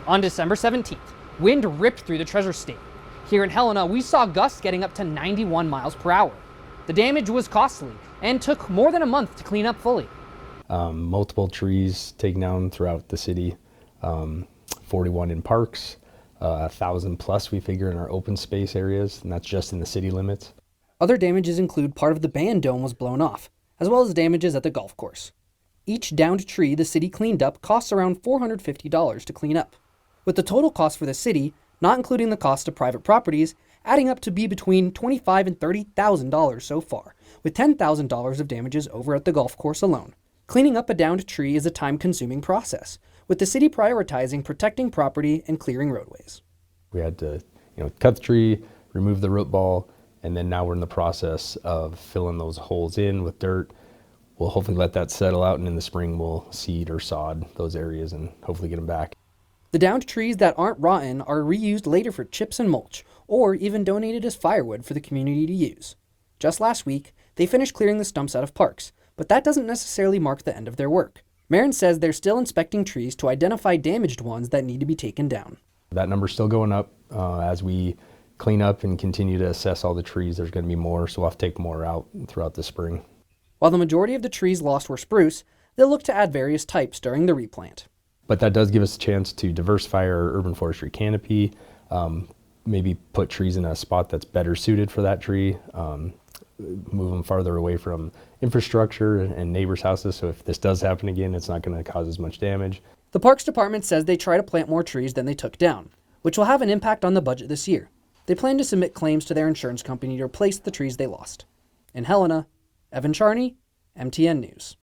On December 17th, wind ripped through the Treasure State. Here in Helena, we saw gusts getting up to 91 miles per hour. The damage was costly and took more than a month to clean up fully. Multiple trees taken down throughout the city, 41 in parks, 1,000 plus we figure in our open space areas, and that's just in the city limits. Other damages include part of the band dome was blown off, as well as damages at the golf course. Each downed tree the city cleaned up costs around $450 to clean up, with the total cost for the city, not including the cost of private properties, adding up to be between $25,000 and $30,000 so far, with $10,000 of damages over at the golf course alone. Cleaning up a downed tree is a time-consuming process, with the city prioritizing protecting property and clearing roadways. We had to, cut the tree, remove the root ball, and then now we're in the process of filling those holes in with dirt. We'll hopefully let that settle out, and in the spring we'll seed or sod those areas and hopefully get them back. The downed trees that aren't rotten are reused later for chips and mulch, or even donated as firewood for the community to use. Just last week, they finished clearing the stumps out of parks, but that doesn't necessarily mark the end of their work. Marin says they're still inspecting trees to identify damaged ones that need to be taken down. That number's still going up as we clean up and continue to assess all the trees. There's going to be more, so we'll have to take more out throughout the spring. While the majority of the trees lost were spruce, they'll look to add various types during the replant. But that does give us a chance to diversify our urban forestry canopy, maybe put trees in a spot that's better suited for that tree, move them farther away from infrastructure and neighbors' houses, so if this does happen again, it's not going to cause as much damage. The Parks Department says they try to plant more trees than they took down, which will have an impact on the budget this year. They plan to submit claims to their insurance company to replace the trees they lost. In Helena, Evan Charney, MTN News.